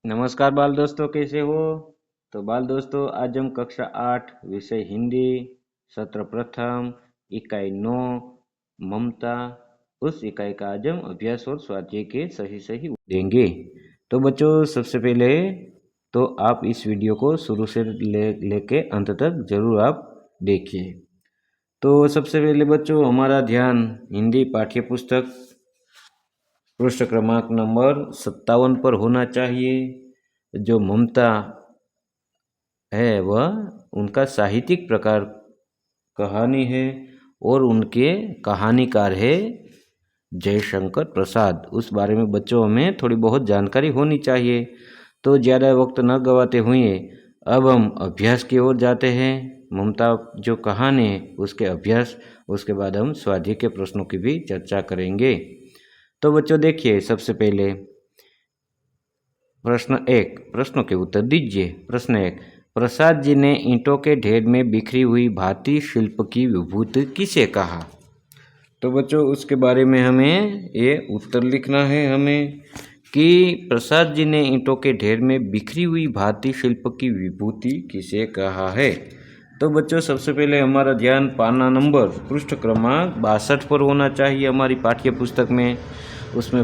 नमस्कार बाल दोस्तों, कैसे हो? तो बाल दोस्तों, आज हम कक्षा 8 विषय हिंदी सत्र प्रथम इकाई 9 ममता उस इकाई का आज हम अभ्यास और स्वाध्याय के सही सही देंगे। तो बच्चों, सबसे पहले तो आप इस वीडियो को शुरू से लेके अंत तक जरूर आप देखिए। तो सबसे पहले बच्चों, हमारा ध्यान हिंदी पाठ्य पुस्तक पृष्ठ क्रमांक नंबर 57 पर होना चाहिए। जो ममता है वह उनका साहित्यिक प्रकार कहानी है और उनके कहानीकार है जयशंकर प्रसाद। उस बारे में बच्चों हमें थोड़ी बहुत जानकारी होनी चाहिए। तो ज़्यादा वक्त न गवाते हुए अब हम अभ्यास की ओर जाते हैं। ममता जो कहानी है उसके अभ्यास, उसके बाद हम स्वाध्याय के प्रश्नों की भी चर्चा करेंगे। तो बच्चों देखिए, सबसे पहले प्रश्न 1, प्रश्नों के उत्तर दीजिए। प्रश्न 1, प्रसाद जी ने ईंटों के ढेर में बिखरी हुई भारतीय शिल्प की विभूति किसे कहा? तो बच्चों उसके बारे में हमें ये उत्तर लिखना है हमें कि प्रसाद जी ने ईंटों के ढेर में बिखरी हुई भारतीय शिल्प की विभूति किसे कहा है। तो बच्चों सबसे पहले हमारा ध्यान पाना नंबर पृष्ठ क्रमांक 62 पर होना चाहिए हमारी पाठ्य पुस्तक में। उसमें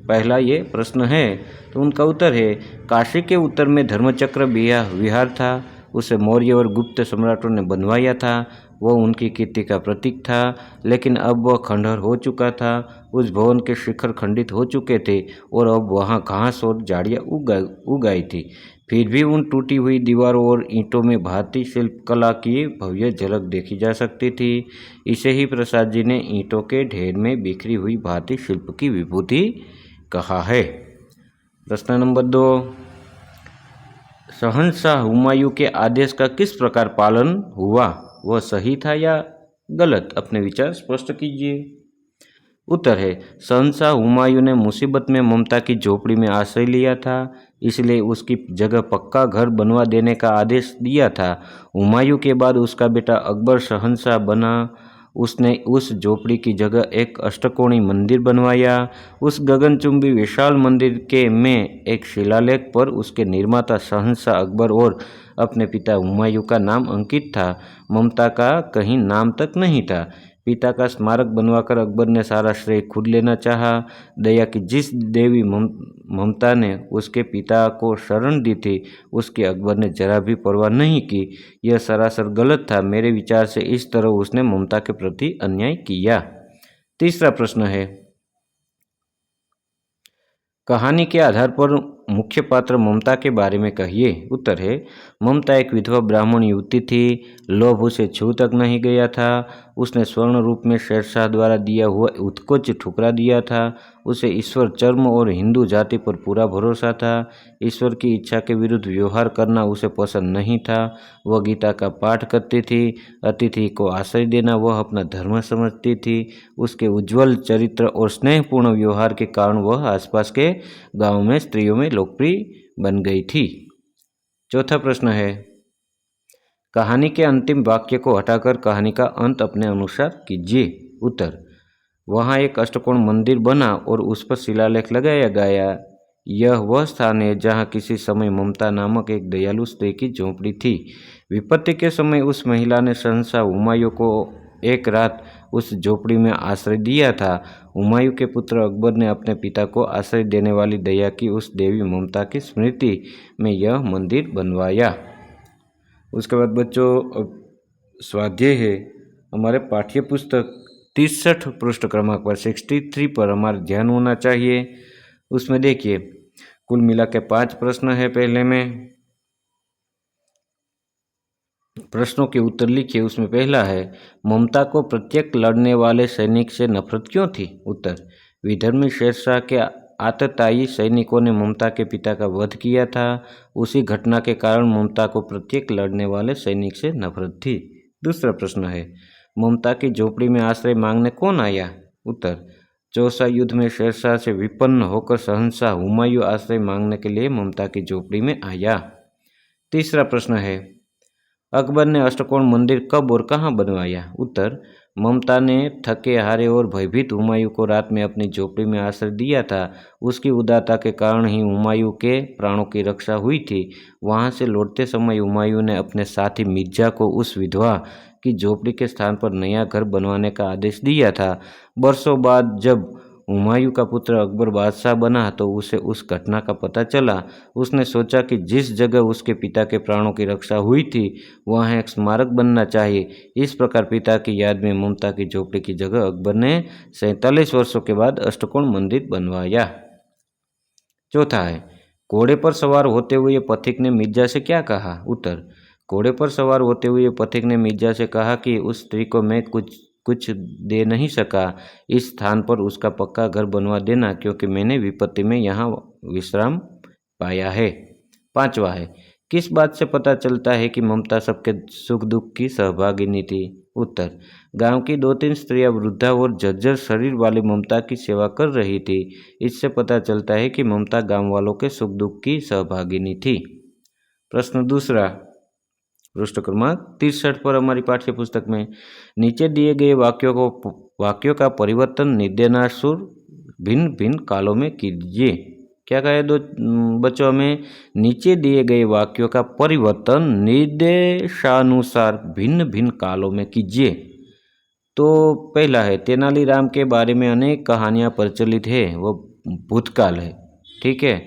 पहला ये प्रश्न है, तो उनका उत्तर है काशी के उत्तर में धर्मचक्र विहार था। उसे मौर्य और गुप्त सम्राटों ने बनवाया था। वह उनकी कीर्ति का प्रतीक था, लेकिन अब वह खंडहर हो चुका था। उस भवन के शिखर खंडित हो चुके थे और अब वहाँ घास और झाड़ियाँ उग आई थी। फिर भी उन टूटी हुई दीवारों और ईंटों में भारतीय शिल्प कला की भव्य झलक देखी जा सकती थी। इसे ही प्रसाद जी ने ईंटों के ढेर में बिखरी हुई भारतीय शिल्प की विभूति कहा है। प्रश्न नंबर 2, शहंशाह हुमायूं के आदेश का किस प्रकार पालन हुआ? वह सही था या गलत? अपने विचार स्पष्ट कीजिए। उत्तर है शहंशाह हुमायूं ने मुसीबत में ममता की झोपड़ी में आश्रय लिया था, इसलिए उसकी जगह पक्का घर बनवा देने का आदेश दिया था। हुमायूं के बाद उसका बेटा अकबर शहंशाह बना। उसने उस झोपड़ी की जगह एक अष्टकोणीय मंदिर बनवाया। उस गगनचुंबी विशाल मंदिर के में एक शिलालेख पर उसके निर्माता शहंशाह अकबर और अपने पिता हुमायूं का नाम अंकित था। ममता का कहीं नाम तक नहीं था। पिता का स्मारक बनवाकर अकबर ने सारा श्रेय खुद लेना चाहा। दया की जिस देवी ममता ने उसके पिता को शरण दी थी, उसकी अकबर ने जरा भी परवाह नहीं की। यह सरासर गलत था। मेरे विचार से इस तरह उसने ममता के प्रति अन्याय किया। तीसरा प्रश्न है, कहानी के आधार पर मुख्य पात्र ममता के बारे में कहिए। उत्तर है ममता एक विधवा ब्राह्मण युवती थी। लोभ उसे छू तक नहीं गया था। उसने स्वर्ण रूप में शेरशाह द्वारा दिया हुआ उत्कोच ठुकरा दिया था। उसे ईश्वर चर्म और हिंदू जाति पर पूरा भरोसा था। ईश्वर की इच्छा के विरुद्ध व्यवहार करना उसे पसंद नहीं था। वह गीता का पाठ करती थी। अतिथि को आश्रय देना वह अपना धर्म समझती थी। उसके उज्जवल चरित्र और स्नेहपूर्ण व्यवहार के कारण वह आसपास के गांव में स्त्रियों में लोकप्रिय बन गई थी। चौथा प्रश्न है, कहानी के अंतिम वाक्य को हटाकर कहानी का अंत अपने अनुसार कीजिए। उत्तर, वहाँ एक अष्टकोण मंदिर बना और उस पर शिलालेख लगाया गया। यह वह स्थान है जहाँ किसी समय ममता नामक एक दयालु स्त्री की झोंपड़ी थी। विपत्ति के समय उस महिला ने शहंशाह हुमायूं को एक रात उस झोपड़ी में आश्रय दिया था। हुमायूं के पुत्र अकबर ने अपने पिता को आश्रय देने वाली दया की उस देवी ममता की स्मृति में यह मंदिर बनवाया। उसके बाद बच्चों स्वाध्याय है हमारे पाठ्य पुस्तक 63 पृष्ठ क्रमांक पर 63 पर हमारा ध्यान होना चाहिए। उसमें देखिए कुल मिला के 5 प्रश्न है। पहले में प्रश्नों के उत्तर लिखिए। उसमें पहला है, ममता को प्रत्येक लड़ने वाले सैनिक से नफरत क्यों थी? उत्तर, विधर्मी शेरशाह के आतताई सैनिकों ने ममता के पिता का वध किया था। उसी घटना के कारण ममता को प्रत्येक लड़ने वाले सैनिक से नफरत थी। दूसरा प्रश्न है, ममता की झोपड़ी में आश्रय मांगने कौन आया? उत्तर, चौसा युद्ध में शेरशाह से विपन्न होकर शहंशाह हुमायूं आश्रय मांगने के लिए ममता की झोपड़ी में आया। तीसरा प्रश्न है, अकबर ने अष्टकोण मंदिर कब और कहाँ बनवाया? उत्तर, ममता ने थके हारे और भयभीत हुमायूं को रात में अपनी झोपड़ी में आश्रय दिया था। उसकी उदारता के कारण ही हुमायूं के प्राणों की रक्षा हुई थी। वहां से लौटते समय हुमायूं ने अपने साथी मिर्जा को उस विधवा की झोपड़ी के स्थान पर नया घर बनवाने का आदेश दिया था। वर्षों बाद जब हुमायूं का पुत्र अकबर बादशाह बना तो उसे उस घटना का पता चला। उसने सोचा कि जिस जगह उसके पिता के प्राणों की रक्षा हुई थी वहाँ एक स्मारक बनना चाहिए। इस प्रकार पिता की याद में ममता की झोपड़ी की जगह अकबर ने 47 वर्षों के बाद अष्टकोण मंदिर बनवाया। चौथा है, घोड़े पर सवार होते हुए पथिक ने मिर्जा से क्या कहा? उत्तर, घोड़े पर सवार होते हुए पथिक ने मिर्जा से कहा कि उस स्त्री को मैं कुछ दे नहीं सका। इस स्थान पर उसका पक्का घर बनवा देना, क्योंकि मैंने विपत्ति में यहाँ विश्राम पाया है। पांचवा है, किस बात से पता चलता है कि ममता सबके सुख दुख की सहभागिनी थी? उत्तर, गांव की 2-3 स्त्रियां वृद्धा और जर्जर शरीर वाली ममता की सेवा कर रही थी। इससे पता चलता है कि ममता गांव वालों के सुख दुख की सहभागिनी थी। प्रश्न दूसरा, पृष्ठ क्रमांक 63 पर हमारी पाठ्य पुस्तक में नीचे दिए गए वाक्यों का परिवर्तन निर्देशानुसार भिन्न भिन्न कालों में कीजिए। क्या कहा है बच्चों? हमें नीचे दिए गए वाक्यों का परिवर्तन निर्देशानुसार भिन्न भिन्न कालों में कीजिए। तो पहला है, तेनालीराम के बारे में अनेक कहानियां प्रचलित है, वो भूतकाल है। ठीक है,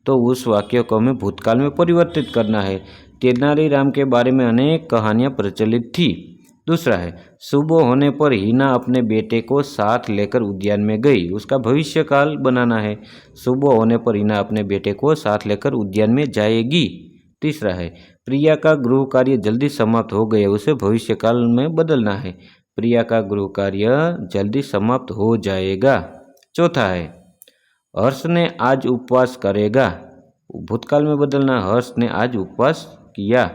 तो उस वाक्य को हमें भूतकाल में परिवर्तित करना है। तेनालीराम के बारे में अनेक कहानियां प्रचलित थी। दूसरा है, सुबह होने पर हीना अपने बेटे को साथ लेकर उद्यान में गई। उसका भविष्यकाल बनाना है। सुबह होने पर हीना अपने बेटे को साथ लेकर उद्यान में जाएगी। तीसरा है, प्रिया का गृह कार्य जल्दी समाप्त हो गया, उसे भविष्यकाल में बदलना है। प्रिया का गृह कार्य जल्दी समाप्त हो जाएगा। चौथा है, हर्ष ने आज उपवास करेगा, भूतकाल में बदलना, हर्ष ने आज उपवास किया।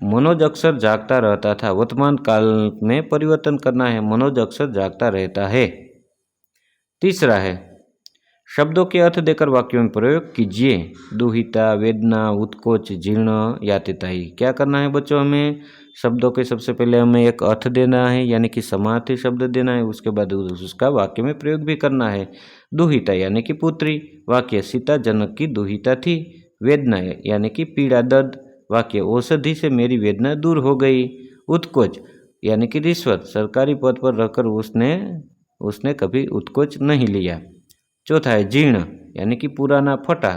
मनोज अक्सर जागता रहता था, वर्तमान काल में परिवर्तन करना है, मनोज अक्सर जागता रहता है। तीसरा है, शब्दों के अर्थ देकर वाक्यों में प्रयोग कीजिए। दुहिता, वेदना, उत्कोच, जीर्ण, यातिताई। क्या करना है बच्चों? हमें शब्दों के सबसे पहले हमें एक अर्थ देना है, यानी कि समार्थी शब्द देना है। उसके बाद उसका वाक्य में प्रयोग भी करना है। दुहिता यानी कि पुत्री, वाक्य सीता जनक की दुहिता थी। वेदना यानी कि पीड़ा दर्द, वाक्य औषधि से मेरी वेदना दूर हो गई। उत्कोच यानी कि रिश्वत, सरकारी पद पर रहकर उसने कभी उत्कोच नहीं लिया। चौथा है, जीर्ण यानी कि पुराना, फटा,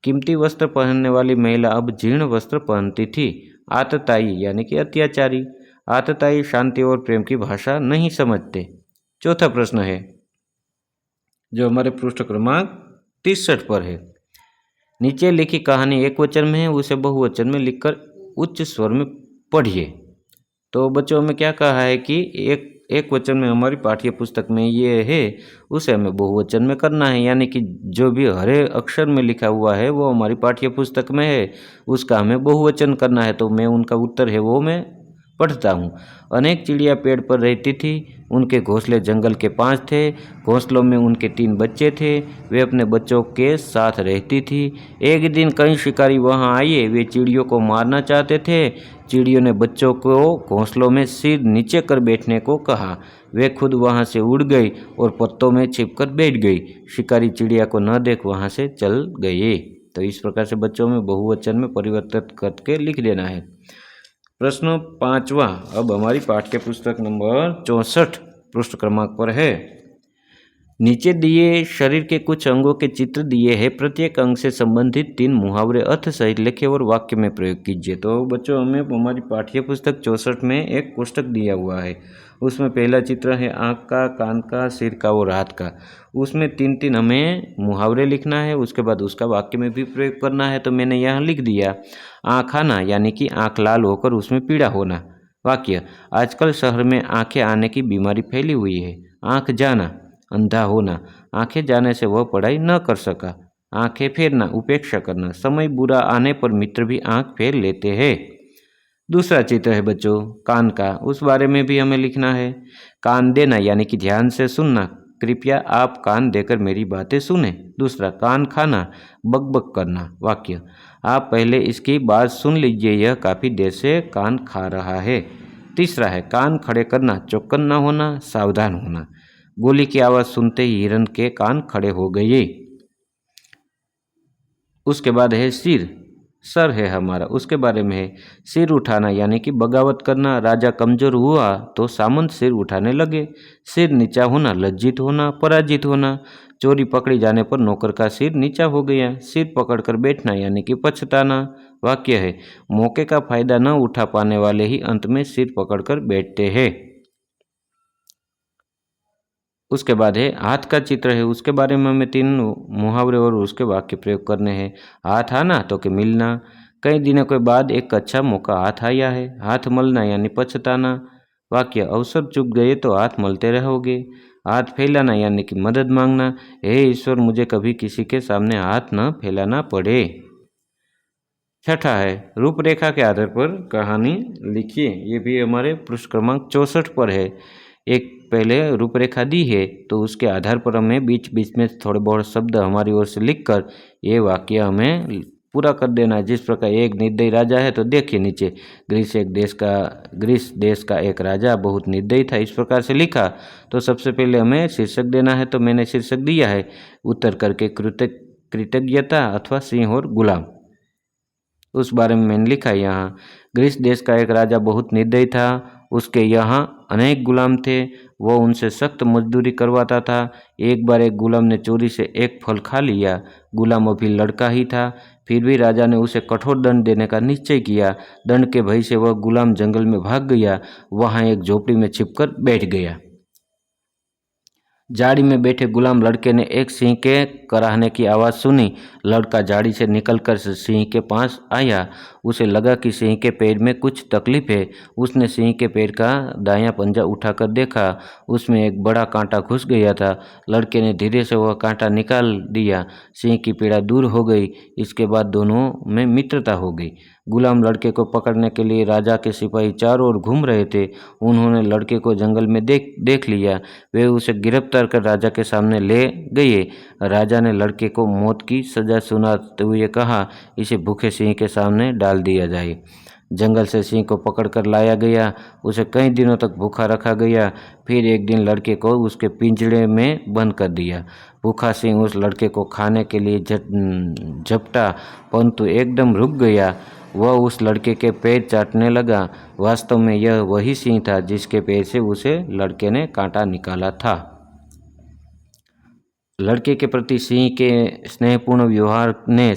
कीमती वस्त्र पहनने वाली महिला अब जीर्ण वस्त्र पहनती थी। आतताई यानी कि अत्याचारी, आतताई शांति और प्रेम की भाषा नहीं समझते। चौथा प्रश्न है जो हमारे पृष्ठ क्रमांक 63 पर है, नीचे लिखी कहानी एक वचन में है, उसे बहुवचन में लिखकर उच्च स्वर में पढ़िए। तो बच्चों में क्या कहा है कि एक वचन में हमारी पाठ्य पुस्तक में ये है, उसे हमें बहुवचन में करना है, यानी कि जो भी हरे अक्षर में लिखा हुआ है वो हमारी पाठ्य पुस्तक में है, उसका हमें बहुवचन करना है। तो मैं उनका उत्तर है वो मैं पढ़ता हूँ। अनेक चिड़िया पेड़ पर रहती थी, उनके घोंसले जंगल के 5 थे। घोंसलों में उनके 3 बच्चे थे, वे अपने बच्चों के साथ रहती थी। एक दिन कई शिकारी वहां आए, वे चिड़ियों को मारना चाहते थे। चिड़ियों ने बच्चों को घोंसलों में सिर नीचे कर बैठने को कहा। वे खुद वहां से उड़ गई और पत्तों में छिपकर बैठ गई। शिकारी चिड़िया को न देख वहां से चल गए। तो इस प्रकार से बच्चों में बहुवचन में परिवर्तित करके लिख देना है। प्रश्न 5वां अब हमारी पाठ्य पुस्तक नंबर 64 पृष्ठ क्रमांक पर है। नीचे दिए शरीर के कुछ अंगों के चित्र दिए हैं, प्रत्येक अंग से संबंधित 3 मुहावरे अर्थ सहित लिखे और वाक्य में प्रयोग कीजिए। तो बच्चों हमें हमारी पाठ्य पुस्तक 64 में एक कोष्टक दिया हुआ है, उसमें पहला चित्र है आँख का, कान का, सिर का और हाथ का। उसमें 3-3 हमें मुहावरे लिखना है, उसके बाद उसका वाक्य में भी प्रयोग करना है। तो मैंने यहाँ लिख दिया, आँख आना यानी कि आँख लाल होकर उसमें पीड़ा होना। वाक्य, आजकल शहर में आँखें आने की बीमारी फैली हुई है। आँख जाना, अंधा होना, आंखें जाने से वह पढ़ाई न कर सका। आंखें फेरना, उपेक्षा करना, समय बुरा आने पर मित्र भी आंख फेर लेते हैं। दूसरा चित्र है बच्चों कान का, उस बारे में भी हमें लिखना है। कान देना यानी कि ध्यान से सुनना, कृपया आप कान देकर मेरी बातें सुने। दूसरा, कान खाना, बकबक करना। वाक्य, आप पहले इसकी बात सुन लीजिए, यह काफ़ी देर से कान खा रहा है। तीसरा है कान खड़े करना, चौकन न होना, सावधान होना। गोली की आवाज़ सुनते ही हिरन के कान खड़े हो गए। उसके बाद है सिर, सर है हमारा, उसके बारे में है सिर उठाना यानी कि बगावत करना। राजा कमजोर हुआ तो सामंत सिर उठाने लगे। सिर नीचा होना, लज्जित होना, पराजित होना। चोरी पकड़ी जाने पर नौकर का सिर नीचा हो गया। सिर पकड़कर बैठना यानी कि पछताना। वाक्य है मौके का फायदा न उठा पाने वाले ही अंत में सिर पकड़कर बैठते हैं। उसके बाद है हाथ का चित्र है, उसके बारे में हमें 3 मुहावरे और उसके वाक्य प्रयोग करने हैं। हाथ आना तो कि मिलना, कई दिनों के बाद एक अच्छा मौका हाथ आया है। हाथ मलना यानी पछताना। वाक्य अवसर चूक गए तो हाथ मलते रहोगे। हाथ फैलाना यानी कि मदद मांगना, हे ईश्वर मुझे कभी किसी के सामने हाथ न फैलाना पड़े। छठा है रूपरेखा के आधार पर कहानी लिखिए। ये भी हमारे पृष्ठ क्रमांक 64 पर है। एक पहले रूपरेखा दी है तो उसके आधार पर हमें बीच बीच में थोड़े बहुत शब्द हमारी ओर से लिखकर ये वाक्य हमें पूरा कर देना है। जिस प्रकार एक निर्दयी राजा है तो देखिए नीचे, ग्रीस देश का एक राजा बहुत निर्दयी था, इस प्रकार से लिखा। तो सबसे पहले हमें शीर्षक देना है, तो मैंने शीर्षक दिया है उत्तर करके कृतज्ञता अथवा सिंह और गुलाम, उस बारे में मैंने लिखा है यहाँ। ग्रीस देश का एक राजा बहुत निर्दयी था, उसके यहाँ अनेक गुलाम थे, वह उनसे सख्त मजदूरी करवाता था। एक बार एक गुलाम ने चोरी से एक फल खा लिया। गुलाम अभी लड़का ही था, फिर भी राजा ने उसे कठोर दंड देने का निश्चय किया। दंड के भय से वह गुलाम जंगल में भाग गया, वहाँ एक झोपड़ी में छिपकर बैठ गया। झाड़ी में बैठे गुलाम लड़के ने एक सिंह के कराहने की आवाज़ सुनी। लड़का झाड़ी से निकलकर सिंह के पास आया। उसे लगा कि सिंह के पैर में कुछ तकलीफ है। उसने सिंह के पैर का दायां पंजा उठाकर देखा, उसमें एक बड़ा कांटा घुस गया था। लड़के ने धीरे से वह कांटा निकाल दिया। सिंह की पीड़ा दूर हो गई। इसके बाद दोनों में मित्रता हो गई। गुलाम लड़के को पकड़ने के लिए राजा के सिपाही चारों ओर घूम रहे थे। उन्होंने लड़के को जंगल में देख लिया। वे उसे गिरफ्तार कर राजा के सामने ले गए। राजा ने लड़के को मौत की सजा सुनाते हुए कहा, इसे भूखे सिंह के सामने डाल दिया जाए। जंगल से सिंह को पकड़कर लाया गया, उसे कई दिनों तक भूखा रखा गया। फिर एक दिन लड़के को उसके पिंजड़े में बंद कर दिया। भूखा सिंह उस लड़के को खाने के लिए झपटा, परंतु एकदम रुक गया। वह उस लड़के के पैर चाटने लगा। वास्तव में यह वही सिंह था जिसके पैर से उसे लड़के ने कांटा निकाला था। लड़के के प्रति सिंह के स्नेहपूर्ण व्यवहार ने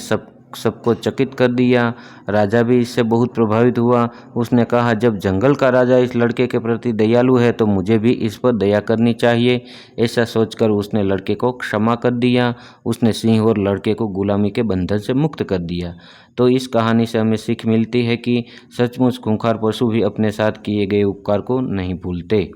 सबको चकित कर दिया। राजा भी इससे बहुत प्रभावित हुआ। उसने कहा, जब जंगल का राजा इस लड़के के प्रति दयालु है तो मुझे भी इस पर दया करनी चाहिए। ऐसा सोचकर उसने लड़के को क्षमा कर दिया। उसने सिंह और लड़के को गुलामी के बंधन से मुक्त कर दिया। तो इस कहानी से हमें सीख मिलती है कि सचमुच खूंखार पशु भी अपने साथ किए गए उपकार को नहीं भूलते।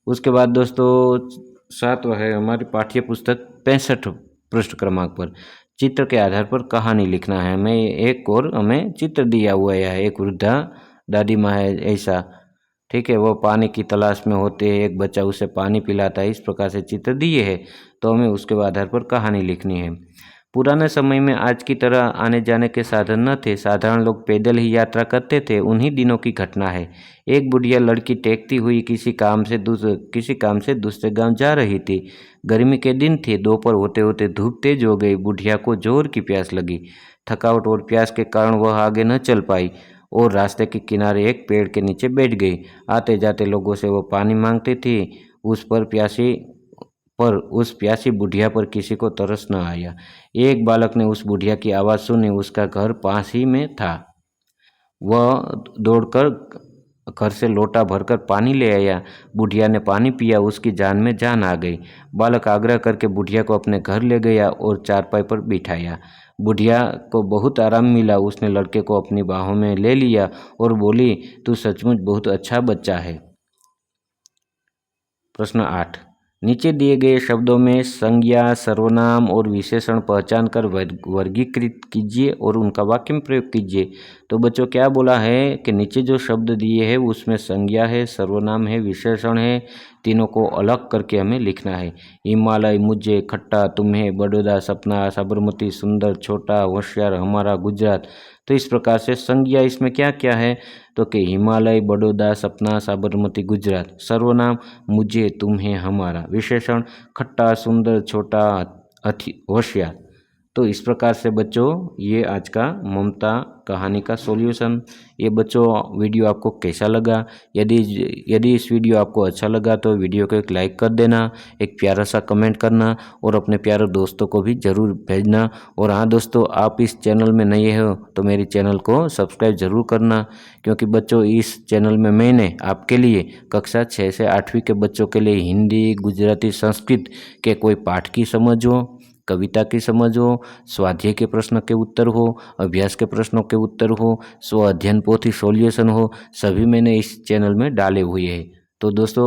उसके बाद दोस्तों 7वां है हमारी पाठ्य पुस्तक 65 पृष्ठ क्रमांक पर चित्र के आधार पर कहानी लिखना है। हमें एक और हमें चित्र दिया हुआ है, एक वृद्धा दादी माँ है ऐसा, ठीक है, वो पानी की तलाश में होते हैं, एक बच्चा उसे पानी पिलाता है, इस प्रकार से चित्र दिए हैं। तो हमें उसके आधार पर कहानी लिखनी है। पुराने समय में आज की तरह आने जाने के साधन न थे, साधारण लोग पैदल ही यात्रा करते थे। उन्हीं दिनों की घटना है। एक बुढ़िया लड़की टेकती हुई किसी काम से दूसरे गांव जा रही थी। गर्मी के दिन थे, दोपहर होते होते धूप तेज हो गई। बुढ़िया को जोर की प्यास लगी। थकावट और प्यास के कारण वह आगे न चल पाई और रास्ते के किनारे एक पेड़ के नीचे बैठ गई। आते जाते लोगों से वह पानी मांगती थी। उस प्यासी बुढ़िया पर किसी को तरस न आया। एक बालक ने उस बुढ़िया की आवाज़ सुनी। उसका घर पास ही में था। वह दौड़कर घर से लोटा भरकर पानी ले आया। बुढ़िया ने पानी पिया, उसकी जान में जान आ गई। बालक आग्रह करके बुढ़िया को अपने घर ले गया और चारपाई पर बिठाया। बुढ़िया को बहुत आराम मिला। उसने लड़के को अपनी बाहों में ले लिया और बोली, तू सचमुच बहुत अच्छा बच्चा है। प्रश्न 8, नीचे दिए गए शब्दों में संज्ञा, सर्वनाम और विशेषण पहचान कर वर्गीकृत कीजिए और उनका वाक्य में प्रयोग कीजिए। तो बच्चों क्या बोला है कि नीचे जो शब्द दिए हैं उसमें संज्ञा है, सर्वनाम है, विशेषण है, तीनों को अलग करके हमें लिखना है। हिमालय, मुझे, खट्टा, तुम्हें, बड़ौदा, सपना, साबरमती, सुंदर, छोटा, होशियार, हमारा, गुजरात। तो इस प्रकार से संज्ञा इसमें क्या क्या है, तो कि हिमालय, बड़ौदा, सपना, साबरमती, गुजरात। सर्वनाम मुझे, तुम्हें, हमारा। विशेषण खट्टा, सुंदर, छोटा, अति होशियार। तो इस प्रकार से बच्चों ये आज का ममता कहानी का सॉल्यूशन। ये बच्चों वीडियो आपको कैसा लगा? यदि यदि इस वीडियो आपको अच्छा लगा तो वीडियो को एक लाइक कर देना, एक प्यारा सा कमेंट करना और अपने प्यारे दोस्तों को भी ज़रूर भेजना। और हाँ दोस्तों, आप इस चैनल में नए हो तो मेरे चैनल को सब्सक्राइब ज़रूर करना, क्योंकि बच्चों इस चैनल में मैंने आपके लिए कक्षा 6 से 8वीं के बच्चों के लिए हिंदी, गुजराती, संस्कृत के कोई पाठ की समझ हो, कविता की समझ हो, स्वाध्याय के प्रश्न के उत्तर हो, अभ्यास के प्रश्नों के उत्तर हो, स्व अध्ययन पोथी सॉल्यूशन हो, सभी मैंने इस चैनल में डाले हुए हैं। तो दोस्तों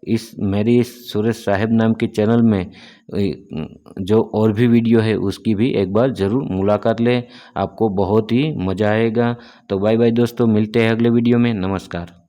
इस मेरी इस सुरेश साहेब नाम के चैनल में जो और भी वीडियो है उसकी भी एक बार ज़रूर मुलाकात लें, आपको बहुत ही मज़ा आएगा। तो बाय बाय दोस्तों, मिलते हैं अगले वीडियो में। नमस्कार।